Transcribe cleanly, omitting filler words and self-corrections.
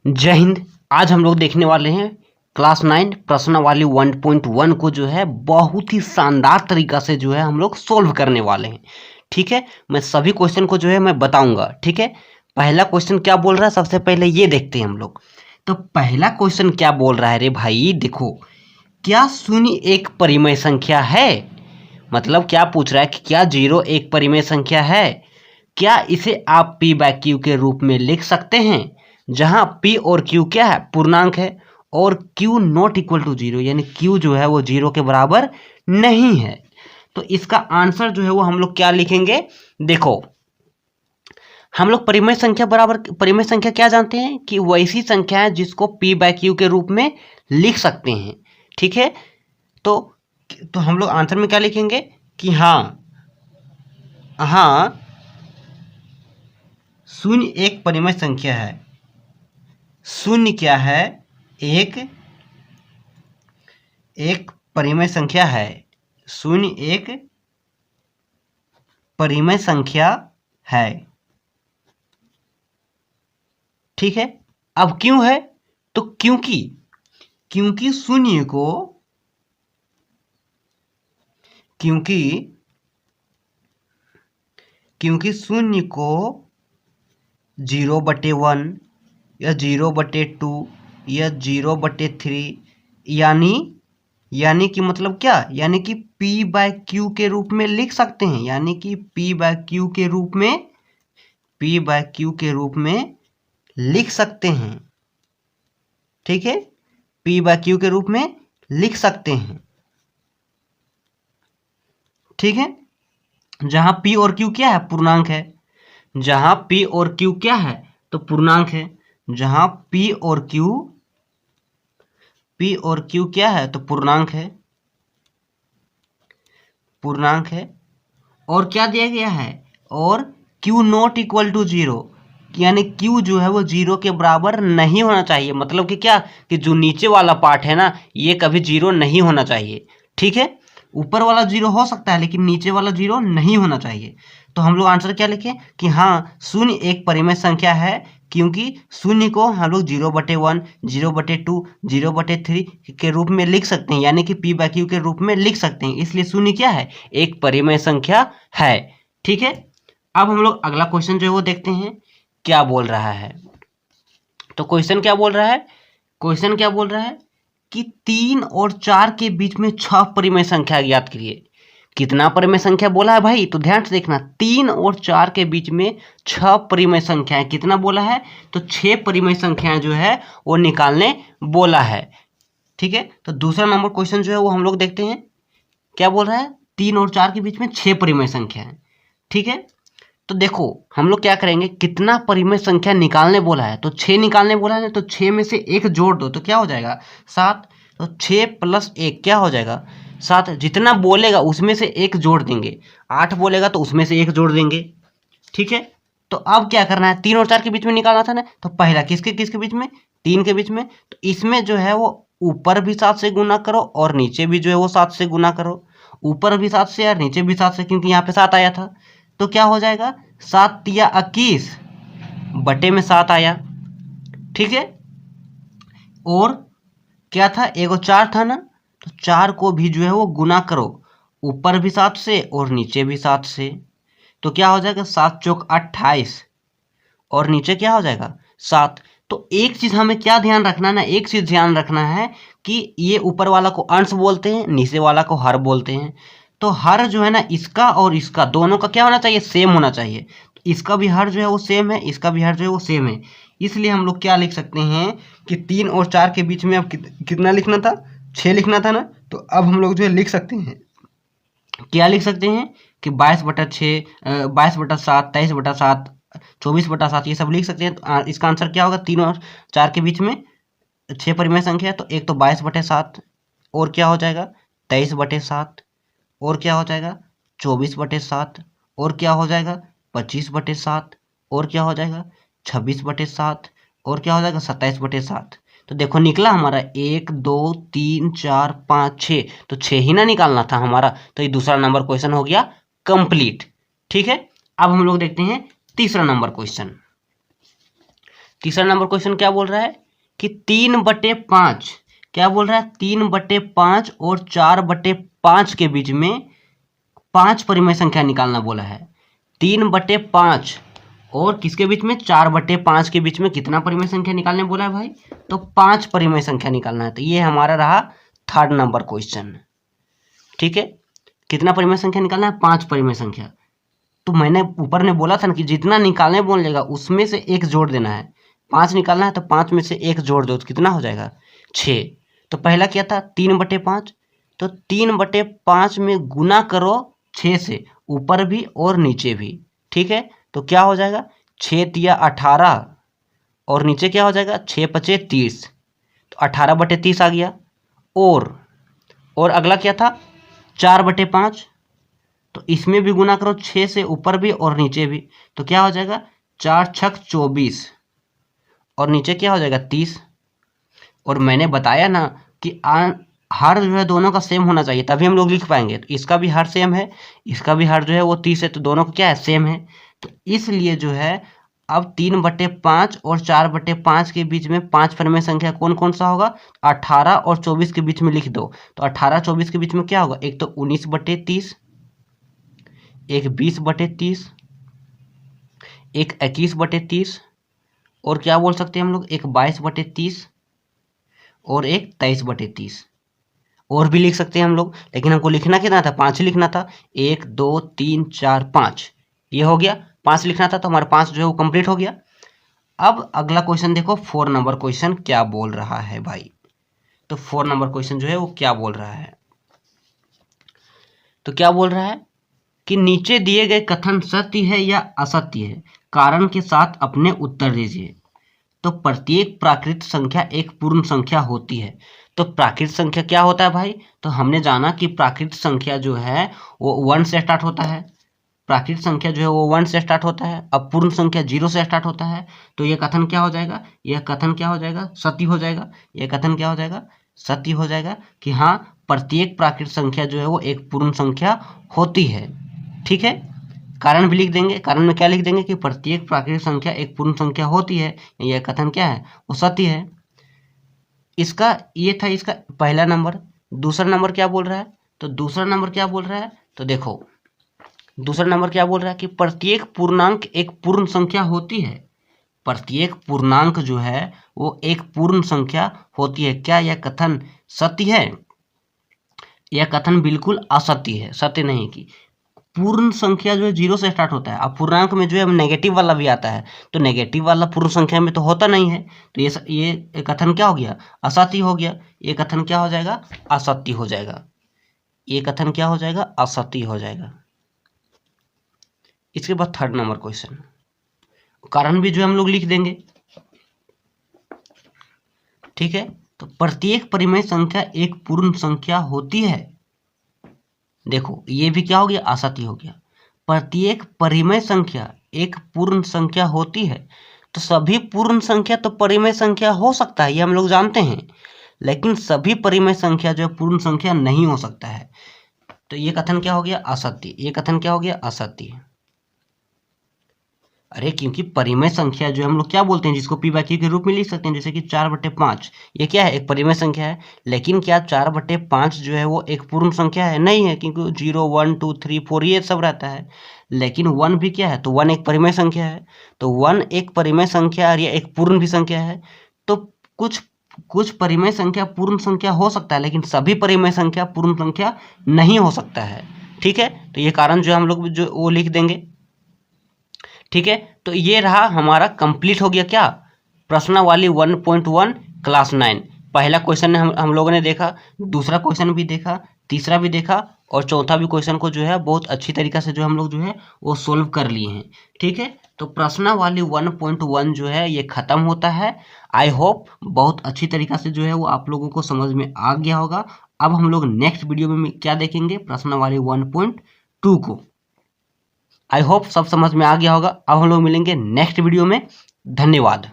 जय हिंद। आज हम लोग देखने वाले हैं क्लास 9 प्रश्नावली 1.1 को जो है बहुत ही शानदार तरीका से जो है हम लोग सोल्व करने वाले हैं। ठीक है, मैं सभी क्वेश्चन को जो है मैं बताऊंगा। ठीक है, पहला क्वेश्चन क्या बोल रहा है सबसे पहले ये देखते हैं हम लोग। तो पहला क्वेश्चन क्या बोल रहा है रे भाई, देखो, क्या शून्य एक परिमेय संख्या है? मतलब क्या पूछ रहा है कि क्या 0 एक परिमेय संख्या है? क्या इसे आप p बाय क्यू के रूप में लिख सकते हैं, जहां p और q क्या है, पूर्णांक है, और q नॉट इक्वल टू 0 यानी q जो है वो 0 के बराबर नहीं है। तो इसका आंसर जो है वो हम लोग क्या लिखेंगे, देखो, हम लोग परिमेय संख्या क्या जानते हैं कि वैसी संख्या है जिसको p बाय क्यू के रूप में लिख सकते हैं। ठीक है, तो हम लोग आंसर में क्या लिखेंगे कि हाँ शून्य एक परिमेय संख्या है। शून्य क्या है, एक परिमेय संख्या है। शून्य एक परिमेय संख्या है। ठीक है, अब क्यों है, तो क्योंकि शून्य को क्योंकि शून्य को 0/1 या 0/2 या 0/3 यानी कि मतलब क्या, यानी कि p बाय क्यू के रूप में लिख सकते हैं। यानी कि p बाय क्यू के रूप में लिख सकते हैं। ठीक है, p बाय क्यू के रूप में लिख सकते हैं। ठीक है, जहां p और q क्या है, पूर्णांक है। जहां p और q क्या है, तो पूर्णांक है। जहां p और q क्या है, तो पूर्णांक है। और क्या दिया गया है, और q नॉट इक्वल टू 0 यानी q जो है वो 0 के बराबर नहीं होना चाहिए। मतलब कि क्या, कि जो नीचे वाला पार्ट है ना, ये कभी 0 नहीं होना चाहिए। ठीक है, ऊपर वाला 0 हो सकता है लेकिन नीचे वाला 0 नहीं होना चाहिए। तो हम लोग आंसर क्या लिखें कि हाँ शून्य एक परिमेय संख्या है, क्योंकि शून्य को हम लोग 0/1, 0/2, 0/3 के रूप में लिख सकते हैं, यानी कि p बाय क्यू के रूप में लिख सकते हैं। इसलिए शून्य क्या है, एक परिमेय संख्या है। ठीक है, अब हम लोग अगला क्वेश्चन जो है वो देखते हैं क्या बोल रहा है। तो क्वेश्चन क्या बोल रहा है कि 3 और 4 के बीच में 6 परिमेय संख्या ज्ञात करिए। कितना परिमेय संख्या बोला है भाई, तो ध्यान से देखना, 3 और 4 के बीच में 6 परिमेय संख्याएं, कितना बोला है, तो 6 परिमेय संख्याएं जो है वो निकालने बोला है। ठीक है, तो दूसरा नंबर क्वेश्चन जो है वो हम लोग देखते हैं क्या बोल रहा है, 3 और 4 के बीच में 6 परिमेय संख्या है। ठीक है, तो देखो हम लोग क्या करेंगे, कितना परिमेय संख्या निकालने बोला है, तो 6 निकालने बोला है ना, तो 6 में से 1 जोड़ दो तो क्या हो जाएगा, 7। तो 6 + 1 क्या हो जाएगा, 7। जितना बोलेगा उसमें से 1 जोड़ देंगे। 8 बोलेगा तो उसमें से 1 जोड़ देंगे। ठीक है, तो अब क्या करना है, 3 और 4 के बीच में निकालना था ना, तो पहला किसके बीच में, 3 के बीच में। तो इसमें जो है वो ऊपर भी 7 से गुना करो और नीचे भी जो है वो 7 से गुना करो। ऊपर भी 7 से और नीचे भी 7 से, क्योंकि यहाँ पे 7 आया था। तो क्या हो जाएगा, 7 तिया 21 बटे में 7 आया। ठीक है, और क्या था, एगो 4 था ना, तो 4 को भी जो है वो गुना करो, ऊपर भी 7 से और नीचे भी 7 से। तो क्या हो जाएगा, 7 चौक 28 और नीचे क्या हो जाएगा, 7। तो एक चीज हमें क्या ध्यान रखना ना, एक चीज ध्यान रखना है कि ये ऊपर वाला को अंश बोलते हैं, नीचे वाला को हर बोलते हैं। तो हर जो है ना, इसका और इसका दोनों का क्या होना चाहिए, सेम होना चाहिए। तो इसका भी हर जो है वो सेम है, इसका भी हर जो है वो सेम है। इसलिए हम लोग क्या लिख सकते हैं कि 3 और 4 के बीच में अब कितना लिखना था, 6 लिखना था ना। तो अब हम लोग जो है लिख सकते हैं, क्या लिख सकते हैं कि 22/6, 22/7, 23/7, 24/7, ये सब लिख सकते हैं। तो इसका आंसर क्या होगा, 3 और 4 के बीच में 6 परिमेय संख्या है, तो एक तो 22/7 और क्या हो जाएगा 23/7 और क्या हो जाएगा 24/7 और क्या हो जाएगा 25/7 और क्या हो जाएगा 26/7 और क्या हो जाएगा 27/7। तो देखो निकला हमारा 1 2 3 4 5 6, तो 6 ही ना निकालना था हमारा। तो ये दूसरा नंबर क्वेश्चन हो गया कंप्लीट। ठीक है, अब हम लोग देखते हैं तीसरा नंबर क्वेश्चन। तीसरा नंबर क्वेश्चन क्या बोल रहा है कि 3/5 क्या बोल रहा है, 3/5 और 4/5 के बीच में 5 परिमेय संख्या निकालना बोला है। 3/5 और किसके बीच में, 4/5 के बीच में कितना परिमेय संख्या निकालने बोला है भाई, तो 5 परिमेय संख्या निकालना है। तो ये हमारा रहा थर्ड नंबर क्वेश्चन। ठीक है, कितना परिमेय संख्या निकालना है, 5 परिमेय संख्या। तो मैंने ऊपर ने बोला था ना कि जितना निकालने बोलेगा उसमें से एक जोड़ देना है। 5 निकालना है तो 5 में से एक जोड़ दो तो कितना हो जाएगा, 6। तो पहला क्या था, 3/5, तो 3/5 में गुना करो 6 से, ऊपर भी और नीचे भी। ठीक है, तो क्या हो जाएगा, 6 तिया 18 और नीचे क्या हो जाएगा, 6×5 = 30, तो 18/30 आ गया। और अगला क्या था, 4/5, तो इसमें भी गुना करो 6 से, ऊपर भी और नीचे भी, तो क्या हो जाएगा, 4×6 = 24 और नीचे क्या हो जाएगा, 30। और मैंने बताया ना कि हर जो है दोनों का सेम होना चाहिए तभी हम लोग लिख पाएंगे। तो इसका भी हर सेम है, इसका भी हर जो है वो 30 है, तो दोनों का क्या है, सेम है। तो इसलिए जो है अब 3/5 और 4/5 के बीच में 5 परिमेय संख्या कौन कौन सा होगा, 18 और 24 के बीच में लिख दो। तो 18-24 के बीच में क्या होगा, एक तो 19/30, एक 20/30, एक 21/30, और क्या बोल सकते हैं हम लोग, एक 22/30 और एक 23/30। और भी लिख सकते हैं हम लोग, लेकिन हमको लिखना कितना था, 5 ही लिखना था। 1 2 3 4 5, ये हो गया, 5 लिखना था, तो हमारा 5 जो है वो कंप्लीट हो गया। अब अगला क्वेश्चन देखो, 4 नंबर क्वेश्चन क्या बोल रहा है भाई। तो 4 नंबर क्वेश्चन जो है वो क्या बोल रहा है, तो क्या बोल रहा है कि नीचे दिए गए कथन सत्य है या असत्य है, कारण के साथ अपने उत्तर दीजिए। तो प्रत्येक प्राकृत संख्या एक पूर्ण संख्या होती है। तो प्राकृत संख्या क्या होता है भाई, तो हमने जाना कि प्राकृत संख्या जो है वो 1 से स्टार्ट होता है। प्राकृत संख्या जो है वो 1 से स्टार्ट होता है। अब पूर्ण संख्या 0 से स्टार्ट होता है। तो यह कथन क्या हो जाएगा, यह कथन क्या हो जाएगा, सत्य हो जाएगा। यह कथन क्या हो जाएगा, सत्य हो जाएगा कि हाँ प्रत्येक प्राकृत संख्या जो है वो एक पूर्ण संख्या होती है। ठीक है, कारण भी लिख देंगे, कारण में क्या लिख देंगे कि प्रत्येक प्राकृतिक संख्या एक पूर्ण संख्या होती है। यह कथन क्या है, वो सत्य है। इसका ये था इसका पहला नंबर। दूसरा नंबर क्या बोल रहा है, तो दूसरा नंबर क्या बोल रहा है, तो देखो दूसरा नंबर क्या बोल रहा है कि प्रत्येक पूर्णांक एक पूर्ण संख्या होती है। प्रत्येक पूर्णांक जो है वो एक पूर्ण संख्या होती है। क्या यह कथन सत्य है, यह कथन बिल्कुल असत्य है, सत्य नहीं। की पूर्ण संख्या जो है 0 से स्टार्ट होता है। अब पूर्णांक में जो है नेगेटिव वाला भी आता है, तो नेगेटिव वाला पूर्ण संख्या में तो होता नहीं है। तो ये कथन क्या हो गया, असत्य हो गया। ये कथन क्या हो जाएगा, असत्य हो जाएगा। ये कथन क्या हो जाएगा, असत्य हो जाएगा। इसके बाद थर्ड नंबर क्वेश्चन, कारण भी जो हम लोग लिख देंगे। ठीक है, तो प्रत्येक परिमेय संख्या एक पूर्ण संख्या होती है। देखो ये भी क्या हो गया, असत्य हो गया। प्रत्येक परिमेय संख्या एक पूर्ण संख्या होती है। तो सभी पूर्ण संख्या तो परिमेय संख्या हो सकता है, ये हम लोग जानते हैं, लेकिन सभी परिमेय संख्या जो है पूर्ण संख्या नहीं हो सकता है। तो ये कथन क्या हो गया, असत्य। ये कथन क्या हो गया, असत्य। अरे क्योंकि परिमेय संख्या जो हम लोग क्या बोलते हैं, जिसको p/q के रूप में लिख सकते हैं, जैसे कि 4/5, ये क्या है, एक परिमेय संख्या है। लेकिन क्या 4/5 जो है वो एक पूर्ण संख्या है, नहीं है, क्योंकि 0 1 2 3 4 ये सब रहता है। लेकिन 1 भी क्या है, तो 1 एक परिमेय संख्या है। तो 1 एक परिमेय संख्या और ये एक पूर्ण भी संख्या है। तो कुछ परिमेय संख्या पूर्ण संख्या हो सकता है, लेकिन सभी परिमेय संख्या पूर्ण संख्या नहीं हो सकता है। ठीक है, तो ये कारण जो हम लोग जो वो लिख देंगे। ठीक है, तो ये रहा हमारा कंप्लीट हो गया क्या, प्रश्नावली 1.1 क्लास 9। पहला क्वेश्चन हम लोगों ने देखा, दूसरा क्वेश्चन भी देखा, तीसरा भी देखा, और चौथा भी क्वेश्चन को जो है बहुत अच्छी तरीक़ा से जो हम लोग जो है वो सोल्व कर लिए हैं। ठीक है, तो प्रश्नावली 1.1 जो है ये ख़त्म होता है। आई होप बहुत अच्छी तरीक़ा से जो है वो आप लोगों को समझ में आ गया होगा। अब हम लोग नेक्स्ट वीडियो में क्या देखेंगे, प्रश्नावली 1.2 को। आई होप सब समझ में आ गया होगा। अब हम लोग मिलेंगे नेक्स्ट वीडियो में। धन्यवाद।